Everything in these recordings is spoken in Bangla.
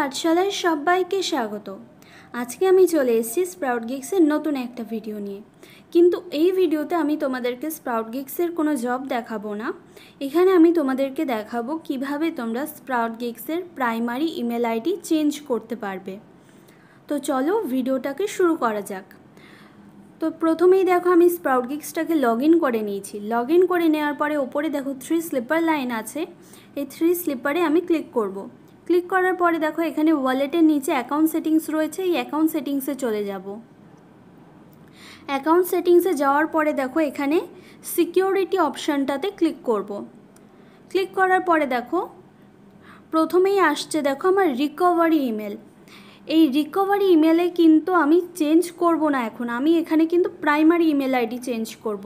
পাঠশালায় সবাইকে স্বাগত। আজকে আমি চলে এসেছি স্প্রাউট গিগসের নতুন একটা ভিডিও নিয়ে। কিন্তু এই ভিডিওতে আমি তোমাদেরকে স্প্রাউট গিগসের কোনো জব দেখাবো না। এখানে আমি তোমাদেরকে দেখাবো কিভাবে তোমরা স্প্রাউট গিগসের প্রাইমারি ইমেল আইডি চেঞ্জ করতে পারবে। তো চলো ভিডিওটাকে শুরু করা যাক। তো প্রথমেই দেখো আমি স্প্রাউট গিগসটাকে লগ ইন করে নিয়েছি। লগ ইন করে নেওয়ার পরে ওপরে দেখো 3 স্লিপার লাইন আছে। এই 3 স্লিপারে আমি ক্লিক করব। ক্লিক করার পরে দেখো এখানে ওয়ালেটের নিচে অ্যাকাউন্ট সেটিংস রয়েছে, এই অ্যাকাউন্ট সেটিংসে চলে যাব। অ্যাকাউন্ট সেটিংসে যাওয়ার পরে দেখো এখানে সিকিউরিটি অপশানটাতে ক্লিক করব। ক্লিক করার পরে দেখো প্রথমেই আসছে দেখো আমার রিকভারি ইমেল। এই রিকভারি ইমেলে কিন্তু আমি চেঞ্জ করব না, এখন আমি এখানে কিন্তু প্রাইমারি ইমেল আইডি চেঞ্জ করব।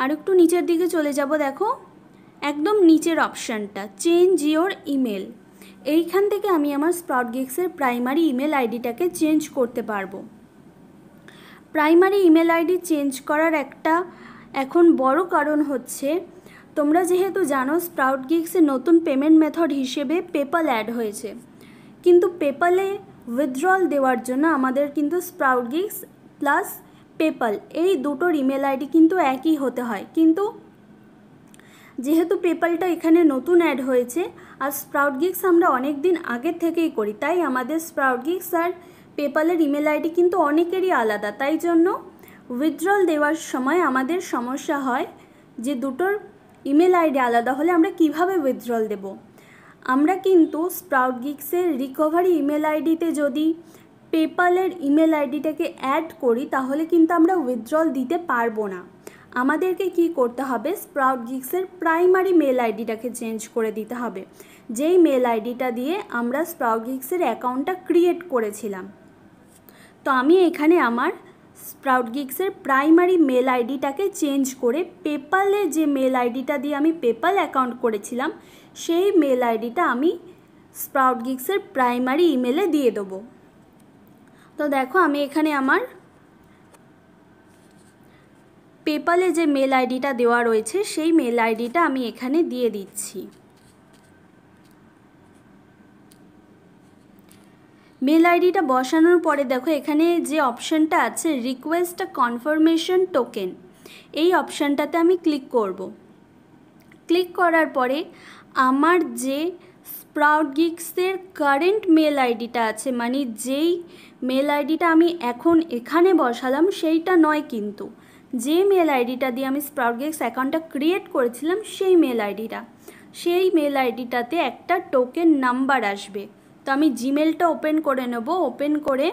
আর একটু নিচের দিকে চলে যাব, দেখো একদম নিচের অপশানটা চেঞ্জ ইওর ইমেল। এইখান থেকে আমি আমার স্প্রাউট গিগসের প্রাইমারি ইমেল আইডিটাকে চেঞ্জ করতে পারবো। প্রাইমারি ইমেল আইডি চেঞ্জ করার একটা এখন বড় কারণ হচ্ছে, তোমরা যেহেতু জানো স্প্রাউট গিগসের নতুন পেমেন্ট মেথড হিসেবে পেপ্যাল অ্যাড হয়েছে, কিন্তু পেপ্যালে উইথড্রল দেওয়ার জন্য আমাদের কিন্তু স্প্রাউট গিগস প্লাস পেপ্যাল এই দুটোর ইমেল আইডি কিন্তু একই হতে হয়। কিন্তু যেহেতু পেপ্যালটা এখানে নতুন অ্যাড হয়েছে আর স্প্রাউট গিগস আমরা অনেক দিন আগের থেকেই করি, তাই আমাদের স্প্রাউট গিগস আর পেপ্যালের ইমেল আইডি কিন্তু অনেকেরই আলাদা। তাই জন্য উইথড্রল দেওয়ার সময় আমাদের সমস্যা হয় যে দুটোর ইমেল আইডি আলাদা হলে আমরা কিভাবে উইথড্রল দেব। আমরা কিন্তু স্প্রাউট গিগসের রিকভারি ইমেল আইডিতে যদি পেপ্যালের ইমেল আইডিটাকে অ্যাড করি তাহলে কিন্তু আমরা উইথড্রল দিতে পারবো না। আমাদেরকে কি করতে হবে, স্প্রাউট গিগসের প্রাইমারি মেল আইডিটাকে চেঞ্জ করে দিতে হবে, যেই মেল আইডিটা দিয়ে আমরা স্প্রাউট গিগসের অ্যাকাউন্টটা ক্রিয়েট করেছিলাম। তো আমি এখানে আমার স্প্রাউট গিগসের প্রাইমারি মেল আইডিটাকে চেঞ্জ করে পেপ্যালে যে মেল আইডিটা দিয়ে আমি পেপ্যাল অ্যাকাউন্ট করেছিলাম সেই মেল আইডিটা আমি স্প্রাউট গিগসের প্রাইমারি ইমেলে দিয়ে দেবো। তো দেখো আমি এখানে আমার পেপ্যালে যে মেল আইডিটা দেওয়া রয়েছে সেই মেল আইডিটা আমি এখানে দিয়ে দিচ্ছি। মেল আইডিটা বসানোর পরে দেখো এখানে যে অপশানটা আছে রিকোয়েস্ট আ কনফার্মেশন টোকেন, এই অপশানটাতে আমি ক্লিক করব। ক্লিক করার পরে আমার যে স্প্রাউট গিগসের কারেন্ট মেল আইডিটা আছে, মানে যেই মেল আইডিটা আমি এখন এখানে বসালাম সেইটা নয়, কিন্তু যে মেল আইডিটা দিয়ে আমি স্প্রাউট গিগস অ্যাকাউন্টটা ক্রিয়েট করেছিলাম সেই মেল আইডিটাতে একটা টোকেন নাম্বার আসবে। তো আমি জিমেলটা ওপেন করে নেব। ওপেন করে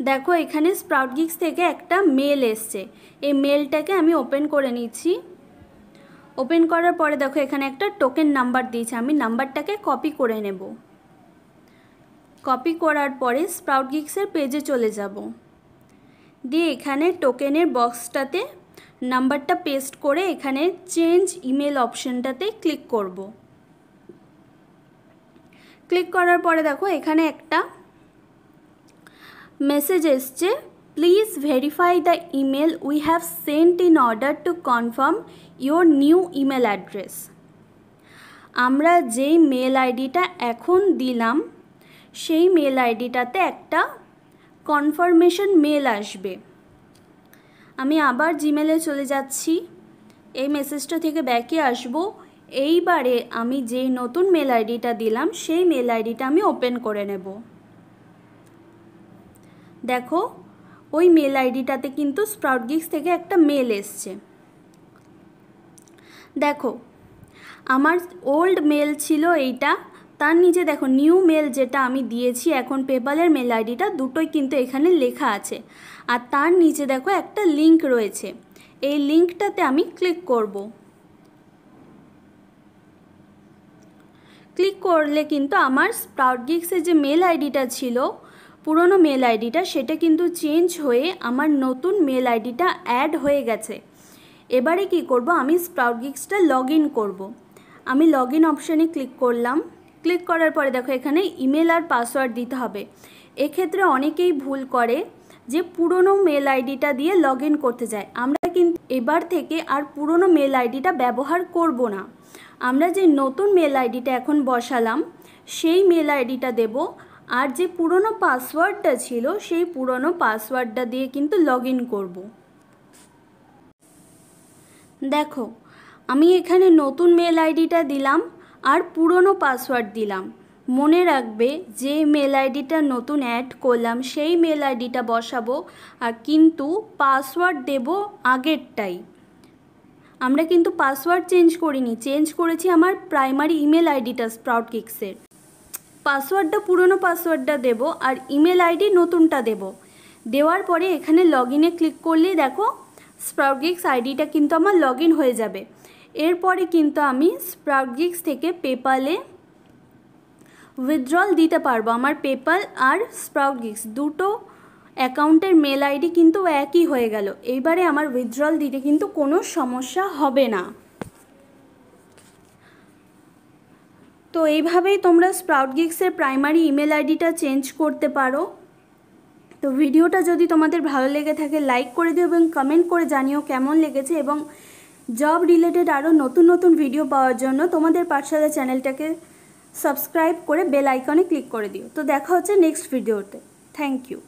দেখো এখানে স্প্রাউট গিগস থেকে একটা মেল এসছে, এই মেলটাকে আমি ওপেন করে নিচ্ছি। ওপেন করার পরে দেখো এখানে একটা টোকেন নাম্বার দিয়েছে, আমি নাম্বারটাকে কপি করে নেব। কপি করার পরে স্প্রাউট গিগসের পেজে চলে যাব, দিয়ে এখানে টোকেনের বক্সটাতে নাম্বারটা পেস্ট করে এখানে চেঞ্জ ইমেল অপশানটাতে ক্লিক করব। ক্লিক করার পরে দেখো এখানে একটা মেসেজ এসছে, please verify the email we have Saint in order to confirm your new email address. আমরা যেই মেল আইডিটা এখন দিলাম সেই মেল আইডিটাতে একটা কনফার্মেশন মেল আসবে। আমি আবার জিমেলে চলে যাচ্ছি, এই মেসেজটা থেকে ব্যাকে আসব। এইবারে আমি যেই নতুন মেল আইডিটা দিলাম সেই মেল আইডিটা আমি ওপেন করে নেব। দেখো ওই মেল আইডিটাতে কিন্তু স্প্রাউট গিগস থেকে একটা মেল এসছে। দেখো আমার ওল্ড মেল ছিল এইটা, তার নিচে দেখো নিউ মেল যেটা আমি দিয়েছি এখন পেপ্যালের মেল আইডিটা, দুটোই কিন্তু এখানে লেখা আছে। আর তার নিচে দেখো একটা লিঙ্ক রয়েছে, এই লিঙ্কটাতে আমি ক্লিক করব। ক্লিক করলে কিন্তু আমার স্প্রাউট গিগসের যে মেল আইডিটা ছিল পুরনো মেল আইডিটা সেটা কিন্তু চেঞ্জ হয়ে আমার নতুন মেল আইডিটা অ্যাড হয়ে গেছে। এবারে কি করব, আমি স্প্রাউট গিগসটা লগ ইন করবো। আমি লগ ইন অপশানে ক্লিক করলাম। ক্লিক করার পরে দেখো এখানে ইমেল আর পাসওয়ার্ড দিতে হবে। এক্ষেত্রে অনেকেই ভুল করে যে পুরনো মেল আইডিটা দিয়ে লগ ইন করতে যায়। আমরা কিন্তু এবার থেকে আর পুরনো মেল আইডিটা ব্যবহার করব না। আমরা যে নতুন মেল আইডিটা এখন বসালাম সেই মেল আইডিটা দেব, আর যে পুরনো পাসওয়ার্ডটা ছিল সেই পুরনো পাসওয়ার্ডটা দিয়ে কিন্তু লগ ইন করবো। দেখো আমি এখানে নতুন মেল আইডিটা দিলাম আর পুরনো পাসওয়ার্ড দিলাম। মনে রাখবে যে মেল আইডিটা নতুন অ্যাড করলাম সেই মেল আইডিটা বসাবো, আর কিন্তু পাসওয়ার্ড দেব আগেরটাই। আমরা কিন্তু পাসওয়ার্ড চেঞ্জ করিনি, চেঞ্জ করেছি আমার প্রাইমারি ইমেল আইডিটা স্প্রাউট কিক্সের। পাসওয়ার্ডটা পুরনো পাসওয়ার্ডটা দেব আর ইমেল আইডি নতুনটা দেব। দেওয়ার পরে এখানে লগ ইনে ক্লিক করলেই দেখো স্প্রাউট কিক্স আইডিটা কিন্তু আমার লগ ইন হয়ে যাবে। এরপরে কিন্তু আমি স্প্রাউট কিক্স থেকে পেপ্যালে উইথড্রল দিতে পারবো। আমার পেপ্যাল আর স্প্রাউট কিক্স দুটো অ্যাকাউন্টের মেল আইডি কিন্তু একই হয়ে গেল। এইবারে আমার উইথড্রল দিতে কিন্তু কোনো সমস্যা হবে না। তো এইভাবেই তোমরা স্প্রাউট কিক্সের প্রাইমারি ইমেল আইডিটা চেঞ্জ করতে পারো। তো ভিডিওটা যদি তোমাদের ভালো লেগে থাকে লাইক করে দিও এবং কমেন্ট করে জানিও কেমন লেগেছে, এবং জব রিলেটেড আরও নতুন নতুন ভিডিও পাওয়ার জন্য তোমাদের পাঠশালা চ্যানেলটাকে সাবস্ক্রাইব করে বেল আইকনে ক্লিক করে দিও। তো দেখা হচ্ছে নেক্সট ভিডিওতে। Thank you.